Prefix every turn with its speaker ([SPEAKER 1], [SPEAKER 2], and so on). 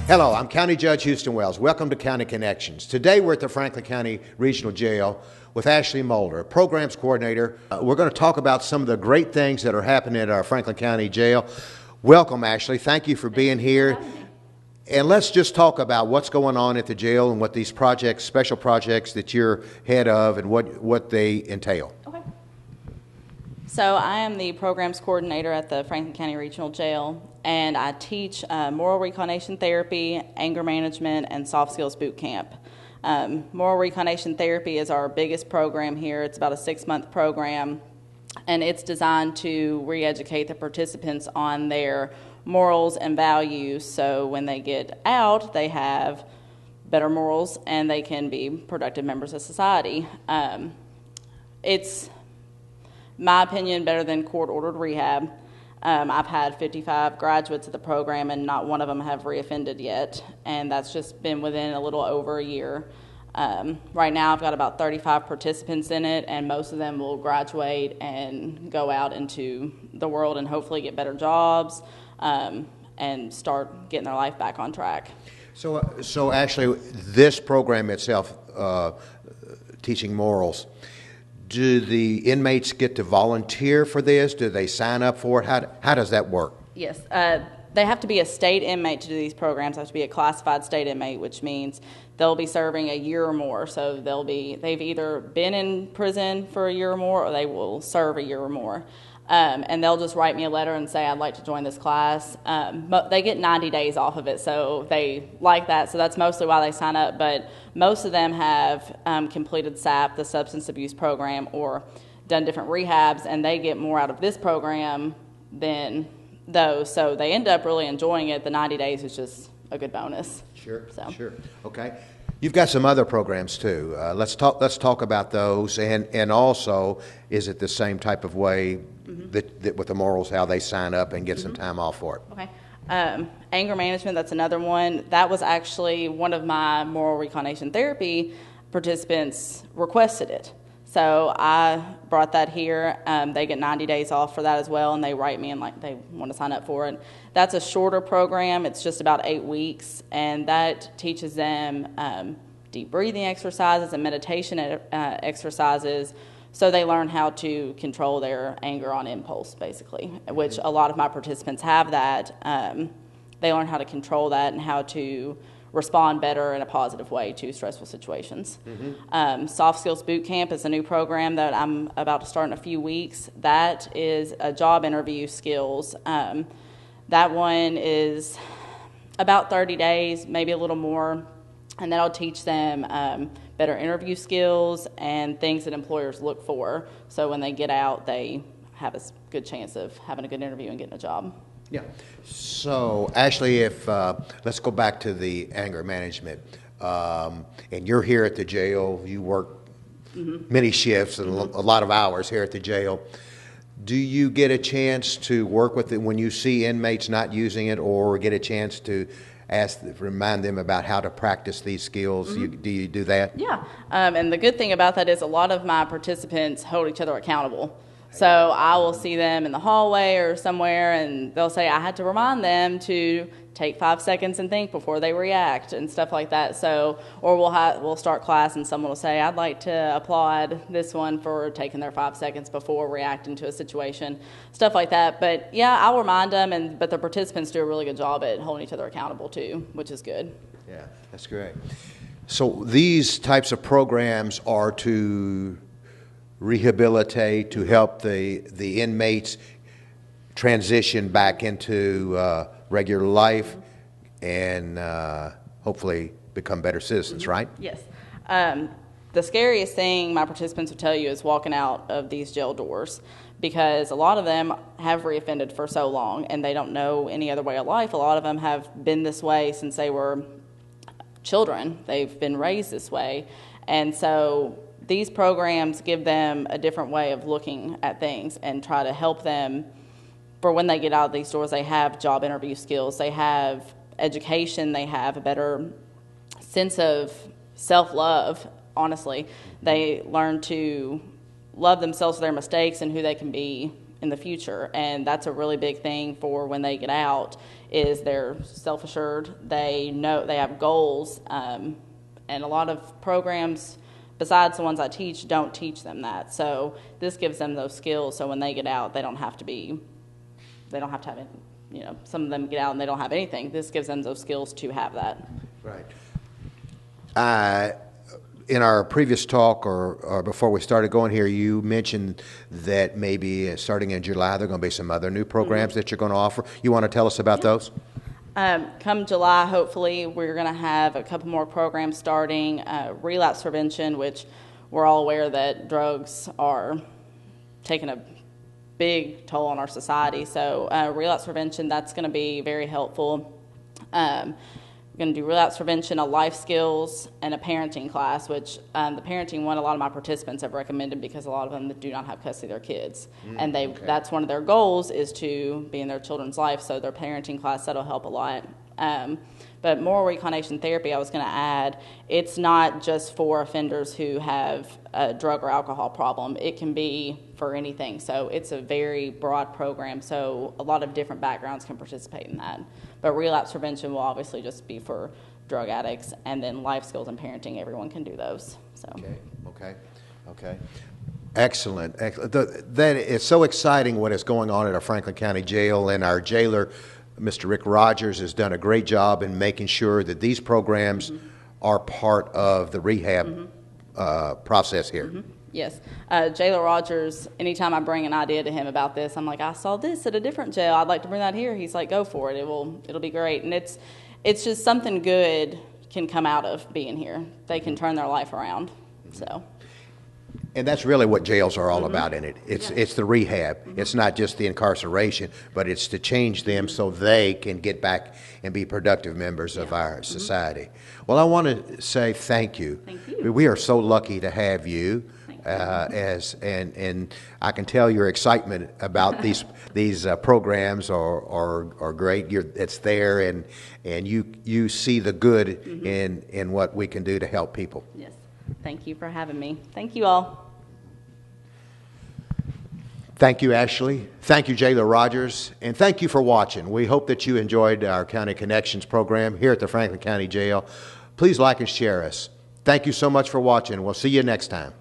[SPEAKER 1] Hello, I'm County Judge Houston Wells. Welcome to County Connections. Today we're at the Franklin County Regional Jail with Ashley Mulder, Programs Coordinator. We're going to talk about some of the great things that are happening at our Franklin County Jail. Welcome, Ashley. Thank you for being here. And let's just talk about what's going on at the jail and what these projects, special projects that you're head of and what they entail.
[SPEAKER 2] Okay. So I am the Programs Coordinator at the Franklin County Regional Jail, and I teach moral reclination therapy, anger management, and soft skills boot camp. Moral reclination therapy is our biggest program here. It's about a 6-month program, and it's designed to re-educate the participants on their morals and values, so when they get out, they have better morals and they can be productive members of society. It's, my opinion, better than court-ordered rehab. I've had 55 graduates of the program, and not one of them have reoffended yet, and that's just been within a little over a year. Right now I've got about 35 participants in it, and most of them will graduate and go out into the world and hopefully get better jobs and start getting their life back on track.
[SPEAKER 1] So Ashley, this program itself, teaching morals, do the inmates get to volunteer for this? Do they sign up for it? How does that work?
[SPEAKER 2] Yes. They have to be a state inmate to do these programs. They have to be a classified state inmate, which means they'll be serving a year or more. So they've either been in prison for a year or more, or they will serve a year or more. And they'll just write me a letter and say, I'd like to join this class. But they get 90 days off of it, so they like that. So that's mostly why they sign up. But most of them have completed SAP, the substance abuse program, or done different rehabs, and they get more out of this program than those. So they end up really enjoying it. The 90 days is just a good bonus.
[SPEAKER 1] Sure. Okay. You've got some other programs too. Let's talk about those, and also, is it the same type of way that with the morals, how they sign up and get some time off for it?
[SPEAKER 2] Okay. Anger management, that's another one. That was actually one of my moral reclination therapy participants requested it. So I brought that here. They get 90 days off for that as well, and they write me and they want to sign up for it. That's a shorter program. It's just about 8 weeks, and that teaches them deep breathing exercises and meditation exercises, so they learn how to control their anger on impulse, basically, which a lot of my participants have that. They learn how to control that and how to respond better in a positive way to stressful situations. Soft Skills Boot Camp is a new program that I'm about to start in a few weeks. That is a job interview skills. That one is about 30 days, maybe a little more, and that'll teach them better interview skills and things that employers look for. So when they get out, they have a good chance of having a good interview and getting a job.
[SPEAKER 1] Yeah. So, Ashley, if let's go back to the anger management. And you're here at the jail. You work many shifts and a lot of hours here at the jail. Do you get a chance to work with it when you see inmates not using it, or get a chance to remind them about how to practice these skills? Do you do that?
[SPEAKER 2] Yeah. And the good thing about that is a lot of my participants hold each other accountable. So I will see them in the hallway or somewhere, and they'll say I had to remind them to take 5 seconds and think before they react and stuff like that. So, or we'll start class and someone will say, I'd like to applaud this one for taking their 5 seconds before reacting to a situation, stuff like that. But yeah, I'll remind them, but the participants do a really good job at holding each other accountable too, which is good.
[SPEAKER 1] Yeah, that's great. So these types of programs are to rehabilitate, to help the inmates transition back into regular life and hopefully become better citizens, right?
[SPEAKER 2] Yes. The scariest thing my participants will tell you is walking out of these jail doors, because a lot of them have reoffended for so long and they don't know any other way of life. A lot of them have been this way since they were children. They've been raised this way. And so these programs give them a different way of looking at things and try to help them for when they get out of these doors. They have job interview skills, they have education, they have a better sense of self-love, honestly. They learn to love themselves for their mistakes and who they can be in the future. And that's a really big thing for when they get out, is they're self-assured. They know they have goals, and a lot of programs, besides the ones I teach, don't teach them that. So this gives them those skills. So when they get out, they don't have to have it. Some of them get out and they don't have anything. This gives them those skills to have that.
[SPEAKER 1] Right. In our previous talk or before we started going here, you mentioned that maybe starting in July there are going to be some other new programs that you're going to offer. You want to tell us about those?
[SPEAKER 2] Come July, hopefully, we're going to have a couple more programs starting. Relapse prevention, which we're all aware that drugs are taking a big toll on our society. So relapse prevention, that's going to be very helpful. We're going to do relapse prevention, a life skills, and a parenting class, which the parenting one, a lot of my participants have recommended because a lot of them do not have custody of their kids. And that's one of their goals is to be in their children's life, so their parenting class, that'll help a lot. But moral reclination therapy, I was going to add, it's not just for offenders who have a drug or alcohol problem. It can be for anything. So it's a very broad program, so a lot of different backgrounds can participate in that. But relapse prevention will obviously just be for drug addicts, and then life skills and parenting, everyone can do those. So.
[SPEAKER 1] Okay. Excellent. That is so exciting what is going on at our Franklin County Jail, and our jailer, Mr. Rick Rogers, has done a great job in making sure that these programs are part of the rehab process here.
[SPEAKER 2] Yes. Jailer Rogers, anytime I bring an idea to him about this, I'm like, I saw this at a different jail. I'd like to bring that here. He's like, go for it. It'll be great. And it's just something good can come out of being here. They can turn their life around. So.
[SPEAKER 1] And that's really what jails are all about in it. It's the rehab. It's not just the incarceration, but it's to change them so they can get back and be productive members of our society. Well, I want to say thank you.
[SPEAKER 2] Thank you.
[SPEAKER 1] We are so lucky to have you. And I can tell your excitement about these programs are great. It's there, and you see the good in what we can do to help people.
[SPEAKER 2] Yes. Thank you for having me. Thank you all.
[SPEAKER 1] Thank you, Ashley. Thank you, Jailer Rogers. And thank you for watching. We hope that you enjoyed our County Connections program here at the Franklin County Jail. Please like and share us. Thank you so much for watching. We'll see you next time.